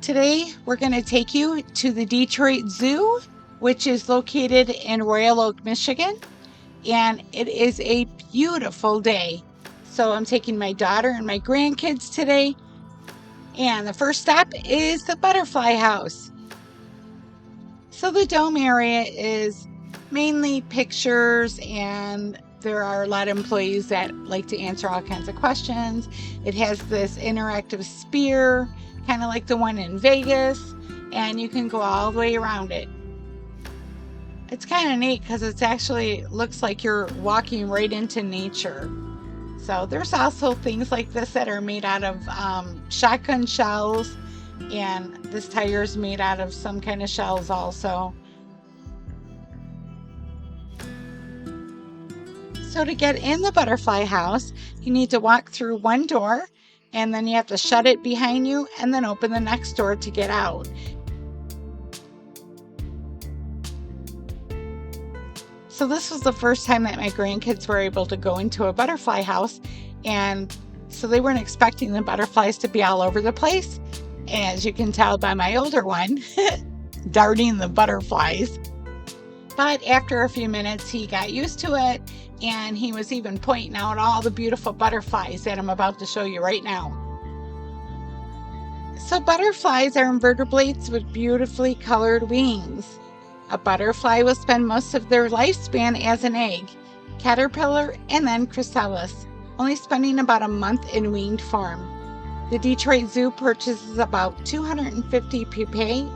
Today, we're going to take you to the Detroit Zoo, which is located in Royal Oak, Michigan, and it is a beautiful day. So I'm taking my daughter and my grandkids today, and the first stop is the butterfly house. So the dome area is mainly pictures, and there are a lot of employees that like to answer all kinds of questions. It has this interactive sphere, kind of like the one in Vegas, and you can go all the way around it. It's kind of neat because it actually looks like you're walking right into nature. So there's also things like this that are made out of shotgun shells, and this tire is made out of some kind of shells also. So to get in the butterfly house, you need to walk through one door, and then you have to shut it behind you and then open the next door to get out. So this was the first time that my grandkids were able to go into a butterfly house, and so they weren't expecting the butterflies to be all over the place. As you can tell by my older one, darting the butterflies. But after a few minutes, he got used to it, and he was even pointing out all the beautiful butterflies that I'm about to show you right now. So butterflies are invertebrates with beautifully colored wings. A butterfly will spend most of their lifespan as an egg, caterpillar, and then chrysalis, only spending about a month in winged form. The Detroit Zoo purchases about 250 pupae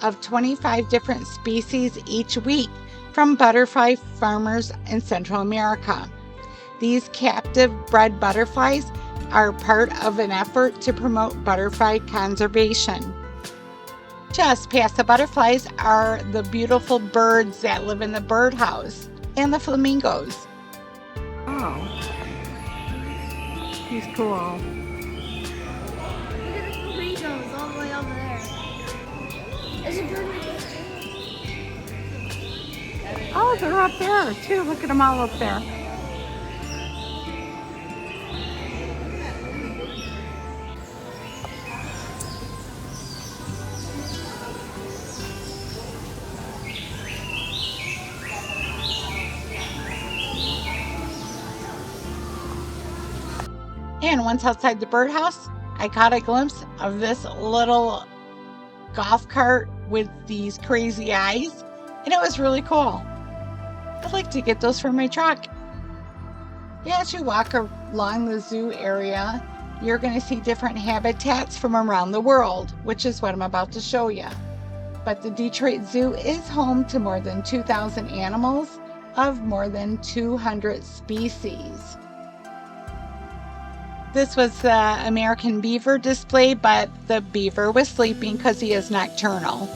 of 25 different species each week from butterfly farmers in Central America. These captive bred butterflies are part of an effort to promote butterfly conservation. Just past the butterflies are the beautiful birds that live in the birdhouse and the flamingos. Oh, he's cool. Look at the flamingos all the way over there. There's a bird right there. Oh, they're up there too. Look at them all up there. And once outside the birdhouse, I caught a glimpse of this little golf cart with these crazy eyes, and it was really cool. I'd like to get those for my truck. As you walk along the zoo area, you're going to see different habitats from around the world, which is what I'm about to show you. But the Detroit Zoo is home to more than 2,000 animals of more than 200 species. This was the American beaver display, but the beaver was sleeping because he is nocturnal.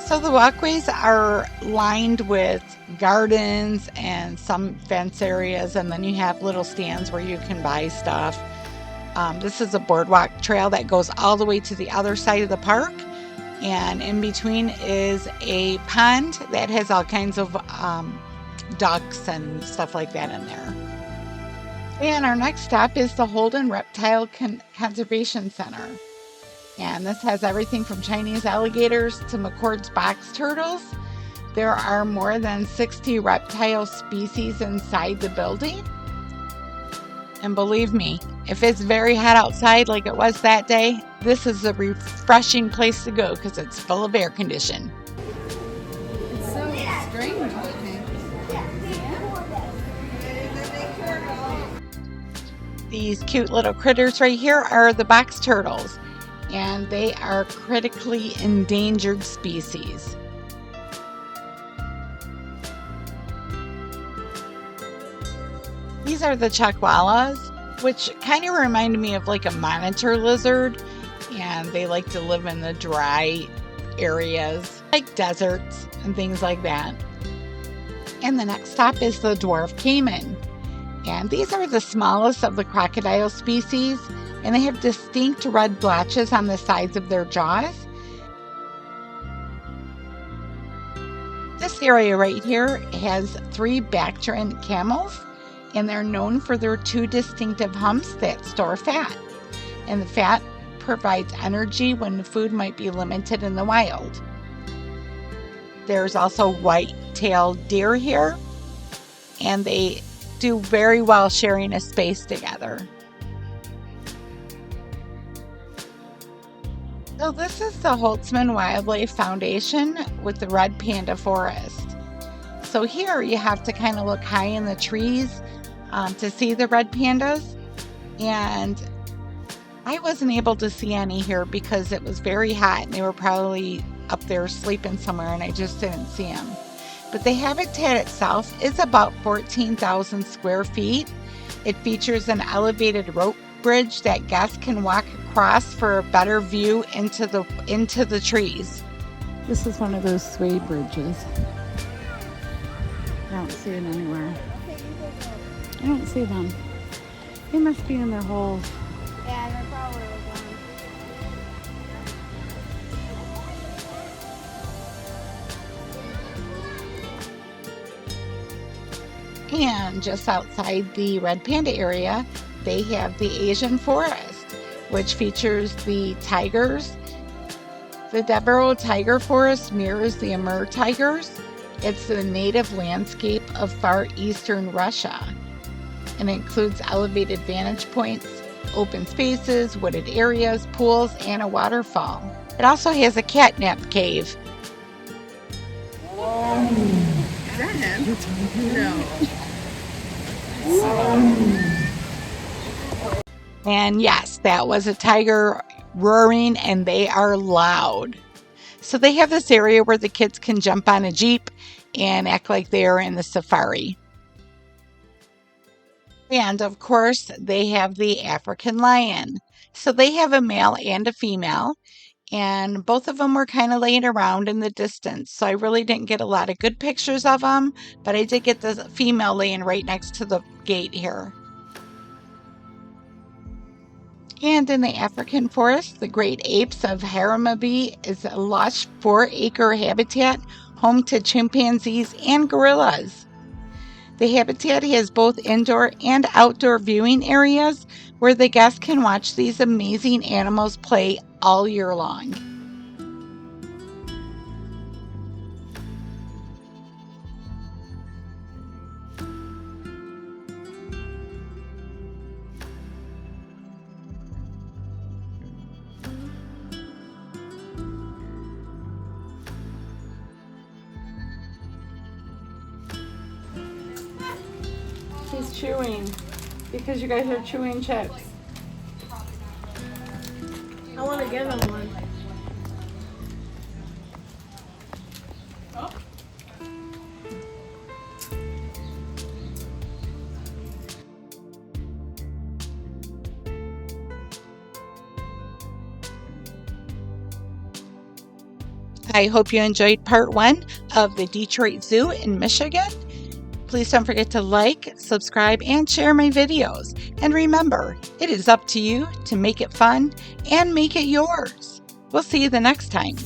So the walkways are lined with gardens and some fence areas, and then you have little stands where you can buy stuff. This is a boardwalk trail that goes all the way to the other side of the park. And in between is a pond that has all kinds of ducks and stuff like that in there. And our next stop is the Holden Reptile Conservation Center. And this has everything from Chinese alligators to McCord's box turtles. There are more than 60 reptile species inside the building. And believe me, if it's very hot outside like it was that day, this is a refreshing place to go because it's full of air conditioning. It's so strange looking. These cute little critters right here are the box turtles, and they are critically endangered species. These are the chuckwalas, which kind of remind me of like a monitor lizard, and they like to live in the dry areas like deserts and things like that. And the next stop is the dwarf caiman, and these are the smallest of the crocodile species, and they have distinct red blotches on the sides of their jaws. This area right here has 3 Bactrian camels, and they're known for their two distinctive humps that store fat. And the fat provides energy when the food might be limited in the wild. There's also white-tailed deer here, and they do very well sharing a space together. So this is the Holtzman Wildlife Foundation with the Red Panda Forest. So here you have to kind of look high in the trees to see the red pandas, and I wasn't able to see any here because it was very hot and they were probably up there sleeping somewhere and I just didn't see them. But the habitat itself is about 14,000 square feet. It features an elevated rope bridge that guests can walk across for a better view into the trees. This is one of those sway bridges. I don't see it anywhere. I don't see them. They must be in their holes. Yeah, they're probably gone. And just outside the red panda area, they have the Asian forest, which features the tigers. The Devereaux Tiger Forest mirrors the Amur tigers. It's the native landscape of far eastern Russia and includes elevated vantage points, open spaces, wooded areas, pools, and a waterfall. It also has a catnap cave. Is that him? No. And yes, that was a tiger roaring, and they are loud. So they have this area where the kids can jump on a Jeep and act like they're in the safari. And of course, they have the African lion. So they have a male and a female, and both of them were kind of laying around in the distance. So I really didn't get a lot of good pictures of them, but I did get the female laying right next to the gate here. And in the African forest, the great apes of Harambe is a lush 4-acre habitat home to chimpanzees and gorillas. The habitat has both indoor and outdoor viewing areas where the guests can watch these amazing animals play all year long. He's chewing because you guys are chewing chips. I want to give him one. I hope you enjoyed part 1 of the Detroit Zoo in Michigan. Please don't forget to like, subscribe, and share my videos. And remember, it is up to you to make it fun and make it yours. We'll see you the next time.